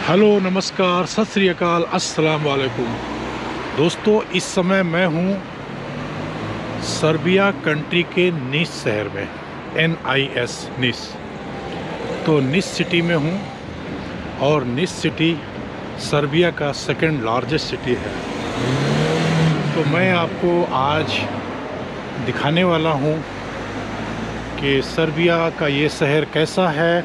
Hello, नमस्कार, सत श्री अकाल, अस्सलाम वालेकुम। दोस्तों, इस समय मैं हूँ सर्बिया कंट्री के निस शहर में, NIS निस। तो निस सिटी में हूँ और निस सिटी सर्बिया का सेकंड लार्जेस्ट सिटी है। तो मैं आपको आज दिखाने वाला हूँ कि सर्बिया का ये शहर कैसा है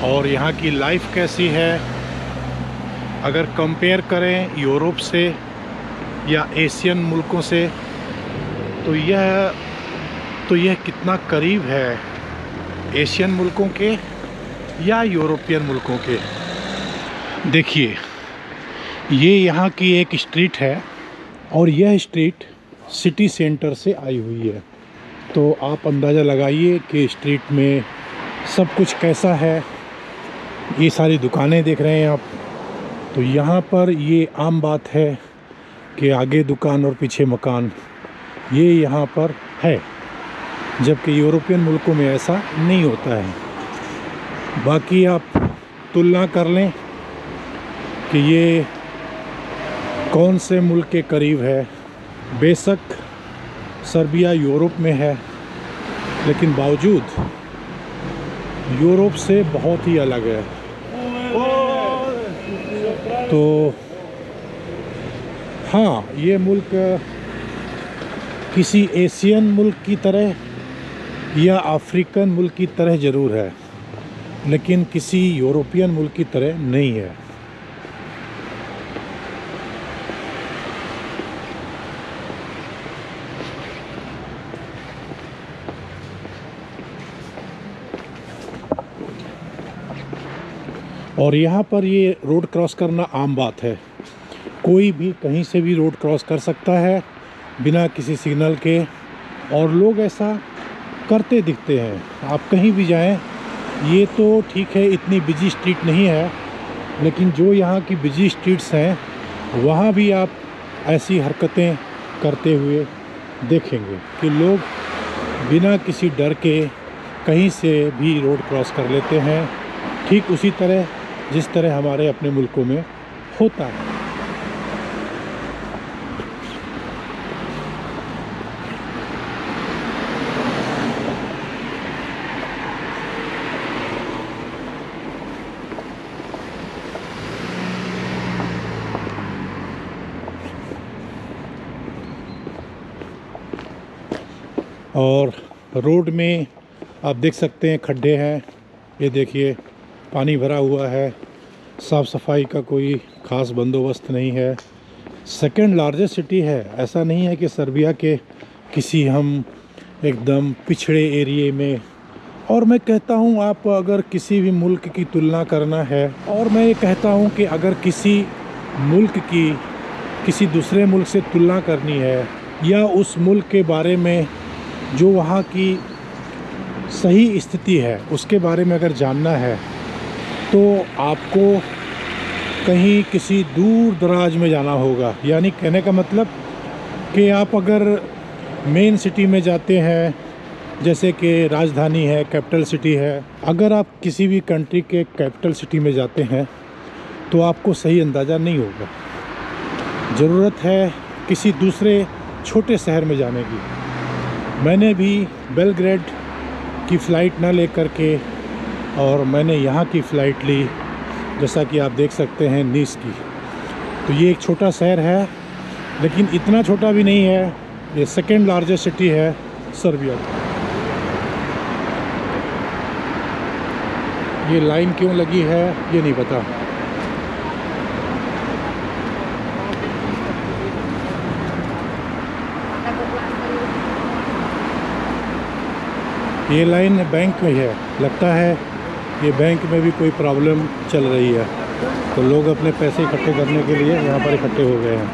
और यहाँ की लाइफ कैसी है। अगर कंपेयर करें यूरोप से या एशियन मुल्कों से तो यह कितना करीब है एशियन मुल्कों के या यूरोपियन मुल्कों के। देखिए, ये यहाँ की एक स्ट्रीट है और यह स्ट्रीट सिटी सेंटर से आई हुई है। तो आप अंदाज़ा लगाइए कि स्ट्रीट में सब कुछ कैसा है। ये सारी दुकानें देख रहे हैं आप। तो यहाँ पर ये आम बात है कि आगे दुकान और पीछे मकान, ये यहाँ पर है, जबकि यूरोपियन मुल्कों में ऐसा नहीं होता है। बाकी आप तुलना कर लें कि ये कौन से मुल्क के करीब है। बेशक सर्बिया यूरोप में है, लेकिन बावजूद यूरोप से बहुत ही अलग है। तो हाँ, ये मुल्क किसी एशियन मुल्क की तरह या अफ्रीकन मुल्क की तरह ज़रूर है, लेकिन किसी यूरोपियन मुल्क की तरह नहीं है। और यहाँ पर ये रोड क्रॉस करना आम बात है। कोई भी कहीं से भी रोड क्रॉस कर सकता है बिना किसी सिग्नल के, और लोग ऐसा करते दिखते हैं। आप कहीं भी जाएं, ये तो ठीक है, इतनी बिजी स्ट्रीट नहीं है, लेकिन जो यहाँ की बिजी स्ट्रीट्स हैं वहाँ भी आप ऐसी हरकतें करते हुए देखेंगे कि लोग बिना किसी डर के कहीं से भी रोड क्रॉस कर लेते हैं, ठीक उसी तरह जिस तरह हमारे अपने मुल्कों में होता है। और रोड में आप देख सकते हैं खड्डे हैं। ये देखिए, पानी भरा हुआ है। साफ़ सफाई का कोई ख़ास बंदोबस्त नहीं है। सेकंड लार्जेस्ट सिटी है। ऐसा नहीं है कि सर्बिया के किसी हम एकदम पिछड़े एरिए में। और मैं कहता हूँ, आप अगर किसी भी मुल्क की तुलना करना है, और मैं ये कहता हूँ कि अगर किसी मुल्क की किसी दूसरे मुल्क से तुलना करनी है, या उस मुल्क के बारे में जो वहाँ की सही स्थिति है उसके बारे में अगर जानना है, तो आपको कहीं किसी दूर दराज में जाना होगा। यानी कहने का मतलब कि आप अगर मेन सिटी में जाते हैं, जैसे कि राजधानी है, कैपिटल सिटी है, अगर आप किसी भी कंट्री के कैपिटल सिटी में जाते हैं तो आपको सही अंदाज़ा नहीं होगा। ज़रूरत है किसी दूसरे छोटे शहर में जाने की। मैंने भी बेलग्रेड की फ़्लाइट ना लेकर के, और मैंने यहाँ की फ़्लाइट ली, जैसा कि आप देख सकते हैं, निस की। तो ये एक छोटा शहर है, लेकिन इतना छोटा भी नहीं है। ये सेकंड लार्जेस्ट सिटी है सर्बिया की। ये लाइन क्यों लगी है ये नहीं पता। ये लाइन बैंक में है, लगता है ये बैंक में भी कोई प्रॉब्लम चल रही है, तो लोग अपने पैसे इकट्ठे करने के लिए यहाँ पर इकट्ठे हो गए हैं।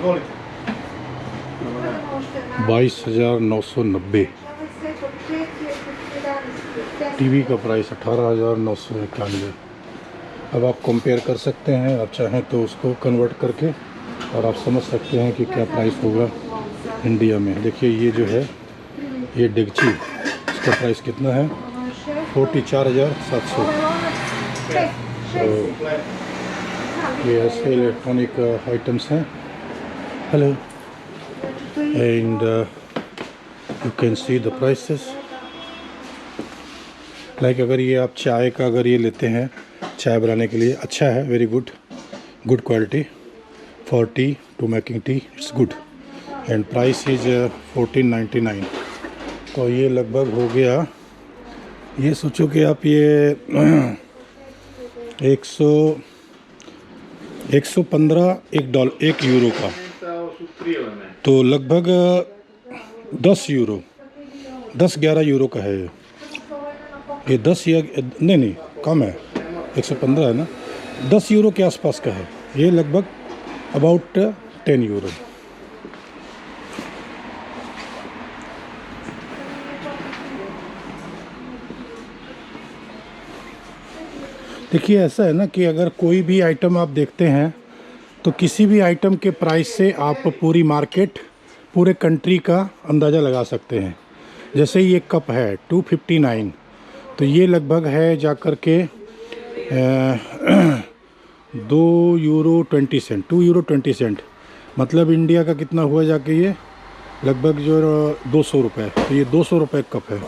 22,990। टीवी का प्राइस 18,991। अब आप कंपेयर कर सकते हैं, आप चाहें तो उसको कन्वर्ट करके और आप समझ सकते हैं कि क्या प्राइस होगा इंडिया में। देखिए ये जो है ये डेगची, इसका प्राइस कितना है? 44,700। तो ये ऐसे इलेक्ट्रॉनिक आइटम्स हैं। Hello, and you can see the prices. Like अगर ये आप चाय का अगर ये लेते हैं चाय बनाने के लिए, अच्छा है, very good, good quality for tea to making tea, it's good. And price is 1499। तो ये लगभग हो गया, ये सोचो कि आप ये 115 1 यूरो का, तो लगभग 10 यूरो, 10-11 यूरो का है ये 10 या नहीं कम है, 115 है ना, 10 यूरो के आसपास का है ये, लगभग अबाउट 10 यूरो। देखिए ऐसा है ना कि अगर कोई भी आइटम आप देखते हैं तो किसी भी आइटम के प्राइस से आप पूरी मार्केट, पूरे कंट्री का अंदाज़ा लगा सकते हैं। जैसे ये कप है 259, तो ये लगभग है जाकर के 2 यूरो 20 सेंट, 2 यूरो 20 सेंट, मतलब इंडिया का कितना हुआ जाके ये लगभग जो 200 रुपये। तो ये 200 रुपये कप है।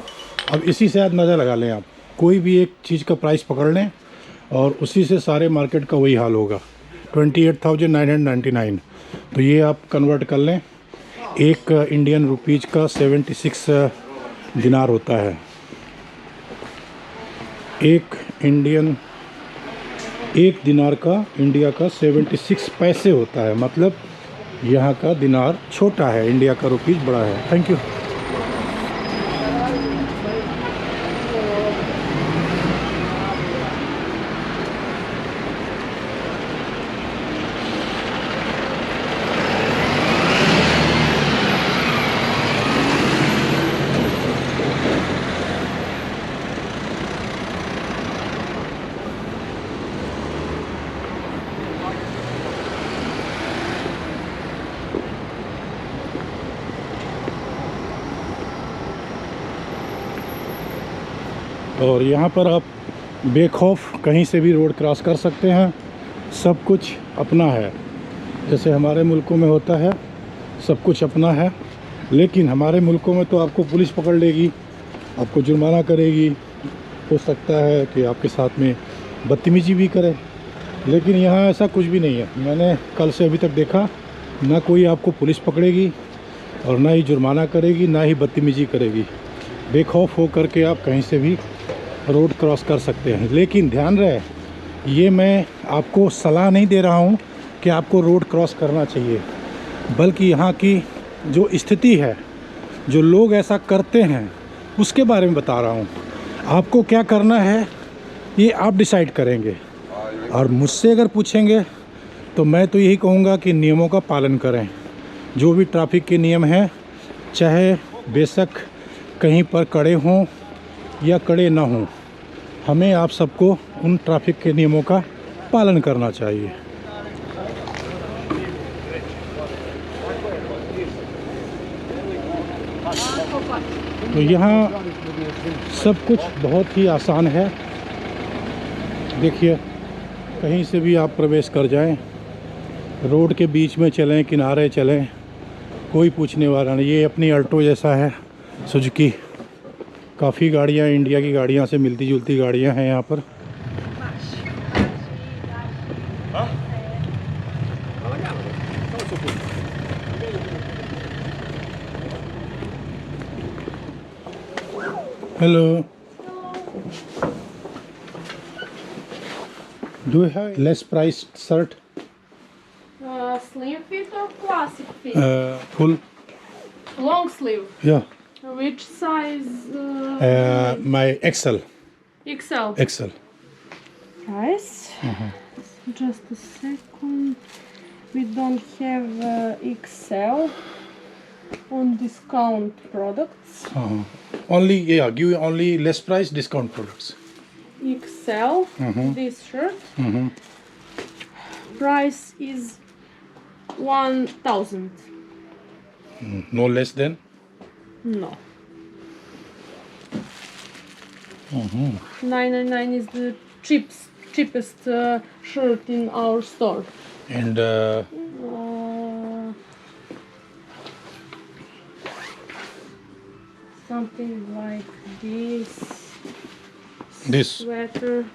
अब इसी से अंदाज़ा लगा लें, आप कोई भी एक चीज़ का प्राइस पकड़ लें और उसी से सारे मार्केट का वही हाल होगा, 28,999। तो ये आप कन्वर्ट कर लें, एक इंडियन रुपीज़ का 76 दिनार होता है। एक दिनार का इंडिया का 76 पैसे होता है, मतलब यहाँ का दिनार छोटा है, इंडिया का रुपीज़ बड़ा है। Thank you. और यहाँ पर आप बेखौफ कहीं से भी रोड क्रॉस कर सकते हैं, सब कुछ अपना है। जैसे हमारे मुल्कों में होता है सब कुछ अपना है, लेकिन हमारे मुल्कों में तो आपको पुलिस पकड़ लेगी, आपको जुर्माना करेगी, हो सकता है कि आपके साथ में बदतमीजी भी करे। लेकिन यहाँ ऐसा कुछ भी नहीं है। मैंने कल से अभी तक देखा, ना कोई आपको पुलिस पकड़ेगी और ना ही जुर्माना करेगी, ना ही बदतमीजी करेगी। बेखौफ हो करके आप कहीं से भी रोड क्रॉस कर सकते हैं। लेकिन ध्यान रहे, ये मैं आपको सलाह नहीं दे रहा हूँ कि आपको रोड क्रॉस करना चाहिए, बल्कि यहाँ की जो स्थिति है, जो लोग ऐसा करते हैं, उसके बारे में बता रहा हूँ। आपको क्या करना है ये आप डिसाइड करेंगे। और मुझसे अगर पूछेंगे तो मैं तो यही कहूँगा कि नियमों का पालन करें। जो भी ट्रैफिक के नियम हैं, चाहे बेशक कहीं पर कड़े हों या कड़े ना हों, हमें आप सबको उन ट्रैफिक के नियमों का पालन करना चाहिए। तो यहाँ सब कुछ बहुत ही आसान है। देखिए, कहीं से भी आप प्रवेश कर जाएं, रोड के बीच में चलें, किनारे चलें, कोई पूछने वाला नहीं। ये अपनी अल्टो जैसा है सुजुकी। काफ़ी गाड़ियाँ इंडिया की गाड़ियाँ से मिलती जुलती गाड़ियाँ हैं यहाँ पर। Hello, do you have less priced shirt? Slim fit or classic fit? Full? Long sleeve. Yeah. Which size? My XL. XL. XL. Nice. Just a second. we don't have XL on discount products. Only, yeah, give only less price discount products. XL, this shirt, price is 1,000. No less than. No. 999 is the cheapest shirt in our store. And Something like this. this Sweater.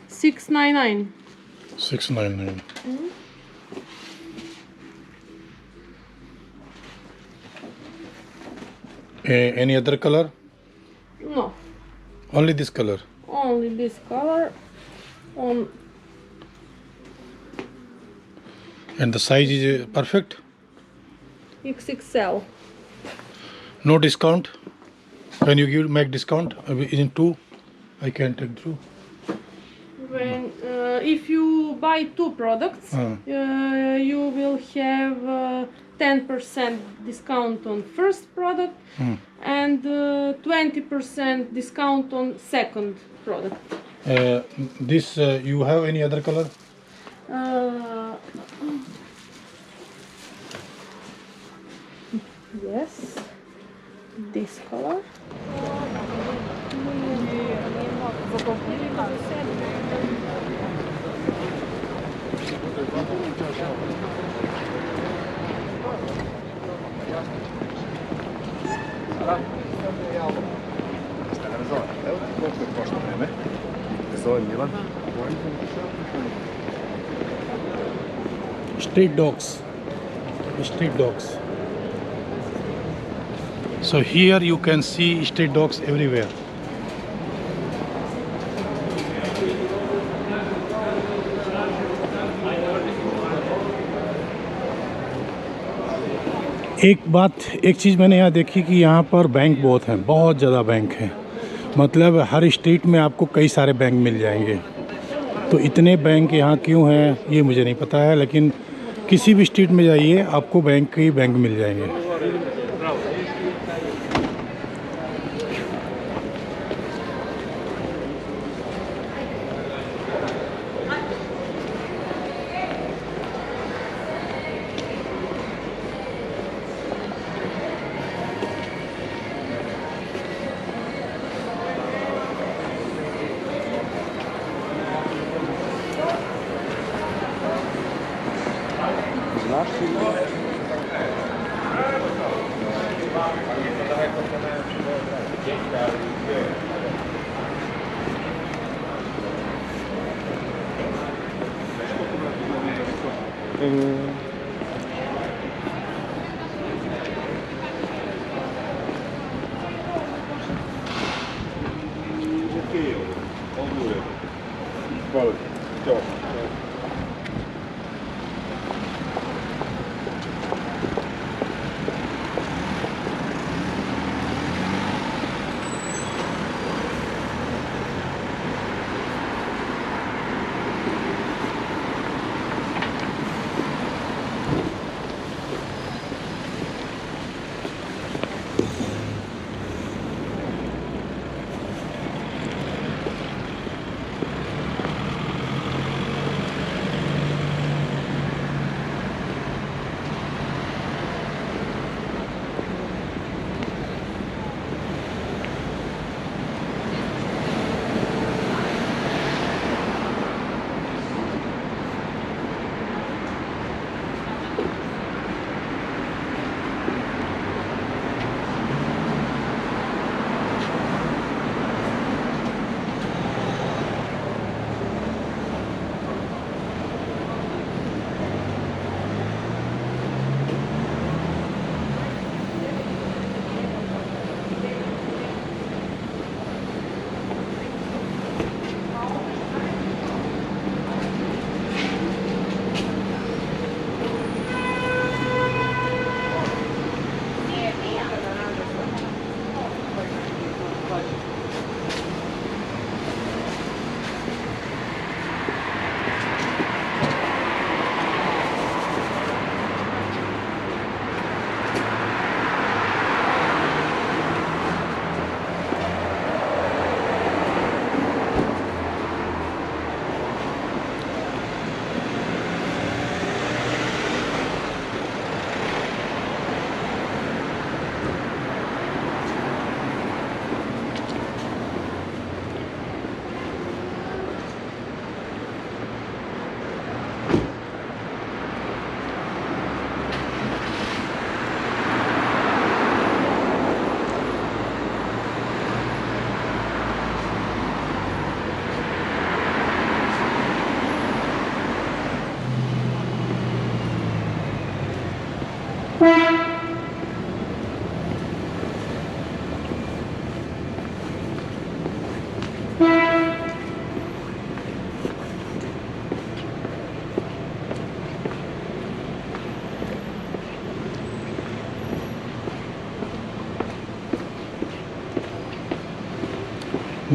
699. 699. Any other color? No, Only this color. only this color. On And the size is perfect. XXL. No discount. When you make discount in two, I can take through. When if you buy two products, you will have 10% discount on first product and 20% discount on second product. This you have any other color? Yes, this color. Street dogs. Street dogs. So here you can see street dogs everywhere. एक चीज़ मैंने यहाँ देखी कि यहाँ पर bank बहुत हैं, बहुत ज़्यादा बैंक हैं। मतलब हर स्ट्रीट में आपको कई सारे बैंक मिल जाएंगे। तो इतने बैंक यहाँ क्यों हैं ये मुझे नहीं पता है, लेकिन किसी भी स्ट्रीट में जाइए आपको बैंक ही बैंक मिल जाएंगे।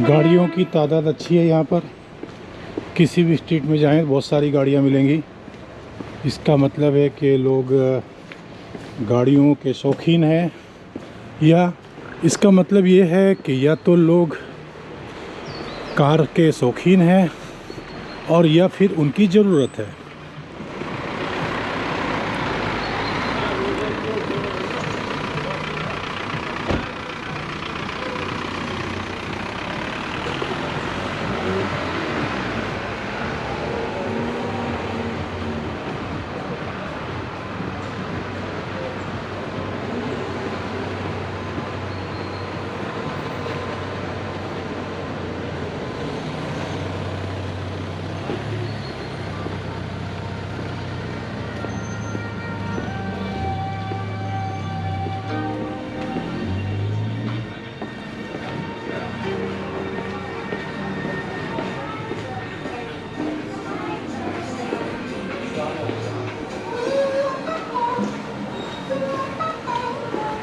गाड़ियों की तादाद अच्छी है यहाँ पर। किसी भी स्ट्रीट में जाएं बहुत सारी गाड़ियाँ मिलेंगी। इसका मतलब है कि लोग गाड़ियों के शौकीन हैं, या इसका मतलब ये है कि या तो लोग कार के शौकीन हैं और या फिर उनकी ज़रूरत है।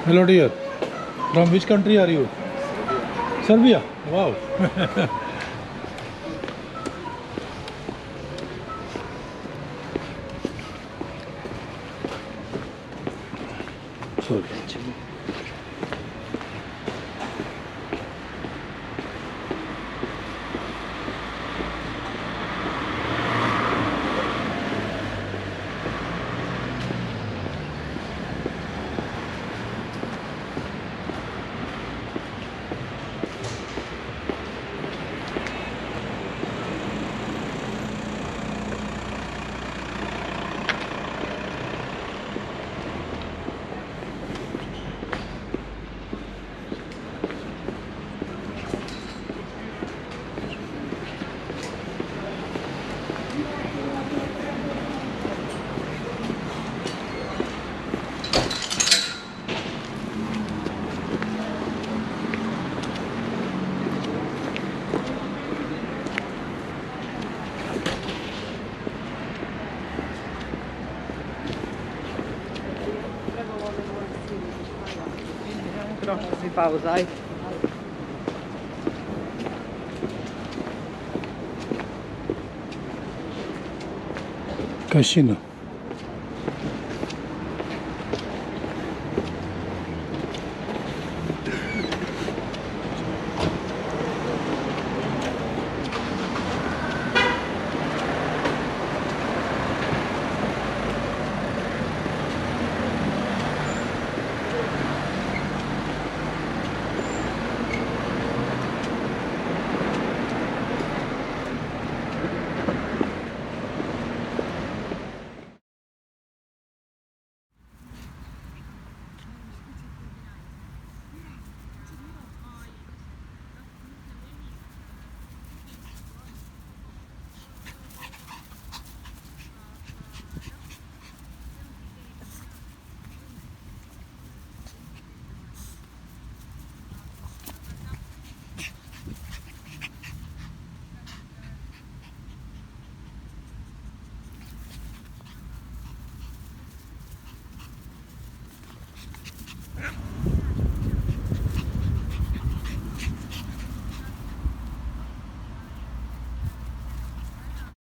Hello dear, from which country are you? Serbia. Wow. Sorry. Proszę sobie pauzaj. Casino.